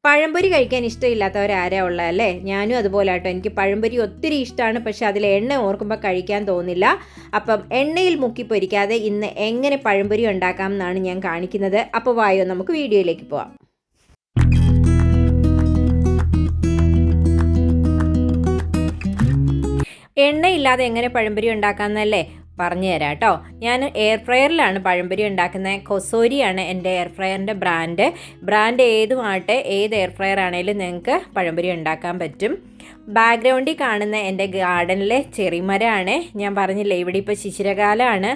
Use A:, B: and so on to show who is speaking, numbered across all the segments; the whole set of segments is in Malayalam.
A: പഴംപൊരി കഴിക്കാൻ ഇഷ്ടമില്ലാത്തവരാരാ ഉള്ളതല്ലേ? ഞാനും അതുപോലെ കേട്ടോ. എനിക്ക് പഴംപൊരി ഒത്തിരി ഇഷ്ടമാണ്, പക്ഷെ അതിൽ എണ്ണ ഓർക്കുമ്പോൾ കഴിക്കാൻ തോന്നില്ല. അപ്പം എണ്ണയിൽ മുക്കി പൊരിക്കാതെ ഇന്ന് എങ്ങനെ പഴംപൊരി ഉണ്ടാക്കാം എന്നാണ് ഞാൻ കാണിക്കുന്നത്. അപ്പോൾ വായോ നമുക്ക് വീഡിയോയിലേക്ക് പോവാം. എണ്ണയില്ലാതെ എങ്ങനെ പഴംപൊരി ഉണ്ടാക്കാമെന്നല്ലേ പറഞ്ഞു തരാം കേട്ടോ. ഞാൻ എയർ ഫ്രയറിലാണ് പഴംപൊരി ഉണ്ടാക്കുന്നത്. കൊസോരിയാണ് എൻ്റെ എയർ ഫ്രയറിൻ്റെ ബ്രാൻഡ് ഏതുമാകട്ടെ, ഏത് എയർ ഫ്രയർ ആണെങ്കിലും നിങ്ങൾക്ക് പഴംപൊരി ഉണ്ടാക്കാൻ പറ്റും. ബാക്ക്ഗ്രൗണ്ടിൽ കാണുന്ന എൻ്റെ ഗാർഡനിലെ ചെറിമരമാണ്. ഞാൻ പറഞ്ഞില്ലേ, ഇവിടെ ഇപ്പോൾ ശിശിരകാലമാണ്.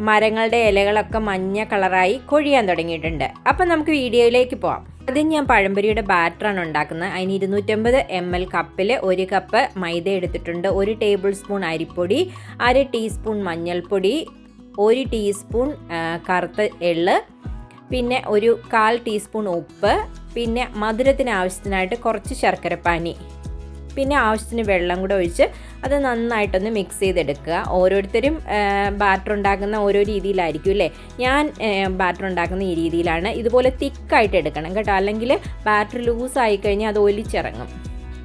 A: മരങ്ങളുടെ ഇലകളൊക്കെ മഞ്ഞ കളറായി കൊഴിയാൻ തുടങ്ങിയിട്ടുണ്ട്. അപ്പം നമുക്ക് വീഡിയോയിലേക്ക് പോവാം. ആദ്യം ഞാൻ പഴംപൊരിയുടെ ബാറ്ററാണ് ഉണ്ടാക്കുന്നത്. അതിന് 250 ml കപ്പിൽ 1 കപ്പ് മൈദ എടുത്തിട്ടുണ്ട്, 1 ടേബിൾ സ്പൂൺ അരിപ്പൊടി, 1/2 ടീസ്പൂൺ മഞ്ഞൾപ്പൊടി, 1 ടീസ്പൂൺ കറുത്ത എള്ള്, പിന്നെ 1/4 ടീസ്പൂൺ ഉപ്പ്, പിന്നെ മധുരത്തിന് ആവശ്യത്തിനായിട്ട് കുറച്ച് ശർക്കരപ്പാനി, പിന്നെ ആവശ്യത്തിന് വെള്ളം കൂടെ ഒഴിച്ച് അത് നന്നായിട്ടൊന്ന് മിക്സ് ചെയ്തെടുക്കുക. ഓരോരുത്തരും ബാറ്റർ ഉണ്ടാക്കുന്ന ഓരോ രീതിയിലായിരിക്കും അല്ലേ. ഞാൻ ബാറ്റർ ഉണ്ടാക്കുന്ന ഈ രീതിയിലാണ്. ഇതുപോലെ തിക്കായിട്ട് എടുക്കണം കേട്ടോ, അല്ലെങ്കിൽ ബാറ്റർ ലൂസായി കഴിഞ്ഞാൽ അത് ഒലിച്ചിറങ്ങും.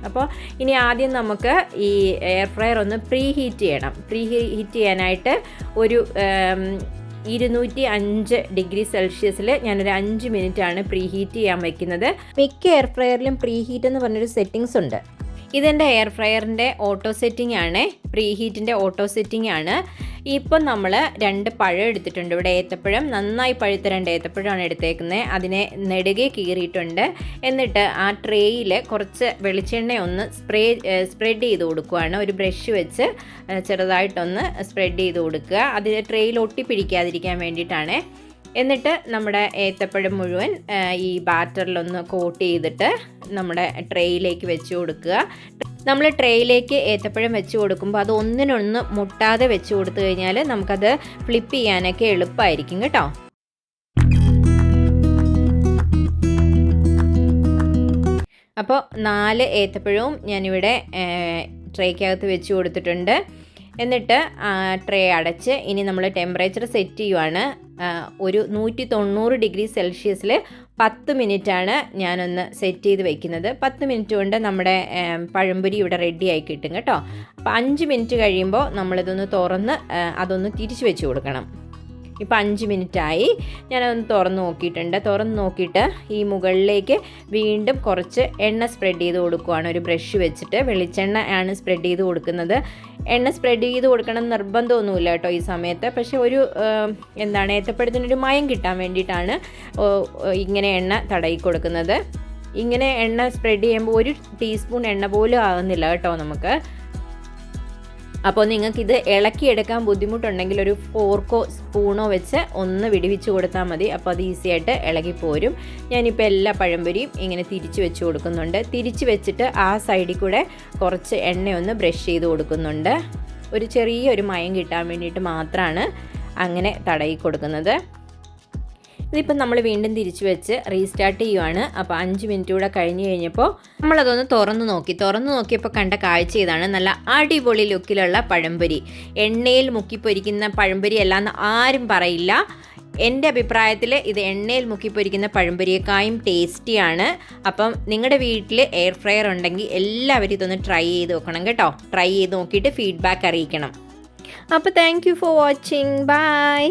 A: അപ്പോൾ ഇനി ആദ്യം നമുക്ക് ഈ എയർ ഫ്രയർ ഒന്ന് പ്രീ ഹീറ്റ് ചെയ്യണം. പ്രീ ഹീറ്റ് ചെയ്യാനായിട്ട് ഒരു 205 ഡിഗ്രി സെൽഷ്യസിൽ ഞാനൊരു 5 മിനിറ്റാണ് പ്രീ ഹീറ്റ് ചെയ്യാൻ വയ്ക്കുന്നത്. മിക്ക എയർ ഫ്രയറിലും പ്രീ ഹീറ്റ് എന്ന് പറഞ്ഞൊരു സെറ്റിങ്സ് ഉണ്ട്. ഇതെൻ്റെ എയർ ഫ്രയറിൻ്റെ ഓട്ടോ സെറ്റിംഗ് ആണ്, പ്രീ ഹീറ്റിൻ്റെ ഓട്ടോ സെറ്റിംഗ് ആണ്. ഇപ്പം നമ്മൾ 2 പഴം എടുത്തിട്ടുണ്ട്. ഇവിടെ ഏത്തപ്പഴം, നന്നായി പഴുത്ത 2 ഏത്തപ്പഴമാണ് എടുത്തേക്കുന്നത്. അതിനെ നെടുകെ കീറിയിട്ടുണ്ട്. എന്നിട്ട് ആ ട്രേയിൽ കുറച്ച് വെളിച്ചെണ്ണ ഒന്ന് സ്പ്രെഡ് ചെയ്ത് കൊടുക്കുകയാണ്. ഒരു ബ്രഷ് വെച്ച് ചെറുതായിട്ടൊന്ന് സ്പ്രെഡ് ചെയ്ത് കൊടുക്കുക. അത് ട്രേയിൽ ഒട്ടിപ്പിടിക്കാതിരിക്കാൻ വേണ്ടിയിട്ടാണ്. എന്നിട്ട് നമ്മുടെ ഏത്തപ്പഴം മുഴുവൻ ഈ ബാറ്ററിലൊന്ന് കോട്ട് ചെയ്തിട്ട് നമ്മുടെ ട്രേയിലേക്ക് വെച്ച് കൊടുക്കുക. നമ്മൾ ട്രേയിലേക്ക് ഏത്തപ്പഴം വെച്ച് കൊടുക്കുമ്പോൾ അത് ഒന്നിനൊന്ന് മുട്ടാതെ വെച്ച് കൊടുത്തു കഴിഞ്ഞാൽ നമുക്കത് ഫ്ലിപ്പ് ചെയ്യാനൊക്കെ എളുപ്പമായിരിക്കും കേട്ടോ. അപ്പോൾ 4 ഏത്തപ്പഴവും ഞാനിവിടെ ട്രേക്കകത്ത് വെച്ച് കൊടുത്തിട്ടുണ്ട്. എന്നിട്ട് ട്രേ അടച്ച് ഇനി നമ്മൾ ടെമ്പറേച്ചർ സെറ്റ് ചെയ്യുവാണ്. ഒരു 190 ഡിഗ്രി സെൽഷ്യസിൽ 10 മിനിറ്റാണ് ഞാനൊന്ന് സെറ്റ് ചെയ്ത് വെക്കുന്നത്. 10 മിനിറ്റ് കൊണ്ട് നമ്മുടെ പഴംപൊരി ഇവിടെ റെഡി ആയി കിട്ടും കേട്ടോ. അപ്പോൾ 5 മിനിറ്റ് കഴിയുമ്പോൾ നമ്മളിതൊന്ന് തുറന്ന് അതൊന്ന് തിരിച്ച് വെച്ച് കൊടുക്കണം. ഇപ്പോൾ 5 മിനിറ്റായി. ഞാനതൊന്ന് തുറന്ന് നോക്കിയിട്ട് ഈ മുകളിലേക്ക് വീണ്ടും കുറച്ച് എണ്ണ സ്പ്രെഡ് ചെയ്ത് കൊടുക്കുകയാണ്. ഒരു ബ്രഷ് വെച്ചിട്ട് വെളിച്ചെണ്ണ ആണ് സ്പ്രെഡ് ചെയ്ത് കൊടുക്കുന്നത്. എണ്ണ സ്പ്രെഡ് ചെയ്ത് കൊടുക്കണം നിർബന്ധമൊന്നുമില്ല കേട്ടോ ഈ സമയത്ത്. പക്ഷേ ഒരു ഏത്തപ്പഴത്തിനൊരു മയം കിട്ടാൻ വേണ്ടിയിട്ടാണ് ഇങ്ങനെ എണ്ണ തടയി കൊടുക്കുന്നത്. ഇങ്ങനെ എണ്ണ സ്പ്രെഡ് ചെയ്യുമ്പോൾ 1 ടീസ്പൂൺ എണ്ണ പോലും ആകുന്നില്ല കേട്ടോ നമുക്ക്. അപ്പോൾ നിങ്ങൾക്കിത് ഇളക്കിയെടുക്കാൻ ബുദ്ധിമുട്ടുണ്ടെങ്കിൽ ഒരു ഫോർക്കോ സ്പൂണോ വെച്ച് ഒന്ന് വിടിവിച്ച് കൊടുത്താൽ മതി. അപ്പോൾ അത് ഈസി ആയിട്ട് ഇളകിപ്പോരും. ഞാനിപ്പോൾ എല്ലാ പഴംപൊരിയും ഇങ്ങനെ തിരിച്ച് വെച്ച് കൊടുക്കുന്നുണ്ട്. തിരിച്ച് വെച്ചിട്ട് ആ സൈഡിൽ കൂടെ കുറച്ച് എണ്ണയൊന്ന് ബ്രഷ് ചെയ്ത് കൊടുക്കുന്നുണ്ട്. ഒരു ചെറിയൊരു മയം കിട്ടാൻ വേണ്ടിയിട്ട് മാത്രമാണ് അങ്ങനെ തടയി കൊടുക്കുന്നത്. ഇതിപ്പം നമ്മൾ വീണ്ടും തിരിച്ച് വെച്ച് റീസ്റ്റാർട്ട് ചെയ്യുവാണ്. അപ്പോൾ 5 മിനിറ്റ് കൂടെ കഴിഞ്ഞപ്പോൾ നമ്മളതൊന്ന് തുറന്ന് നോക്കിയപ്പോൾ കണ്ട കാഴ്ച ഇതാണ്. നല്ല അടിപൊളി ലുക്കിലുള്ള പഴംപൊരി. എണ്ണയിൽ മുക്കിപ്പൊരിക്കുന്ന പഴംപൊരി അല്ലാന്ന് ആരും പറയില്ല. എൻ്റെ അഭിപ്രായത്തിൽ ഇത് എണ്ണയിൽ മുക്കിപ്പൊരിക്കുന്ന പഴംപൊരിയേക്കാളും ടേസ്റ്റിയാണ്. അപ്പം നിങ്ങളുടെ വീട്ടിൽ എയർ ഫ്രയർ ഉണ്ടെങ്കിൽ എല്ലാവരും ഇതൊന്ന് ട്രൈ ചെയ്ത് നോക്കണം കേട്ടോ. ട്രൈ ചെയ്ത് നോക്കിയിട്ട് ഫീഡ്ബാക്ക് അറിയിക്കണം. അപ്പോൾ thank you for watching. By.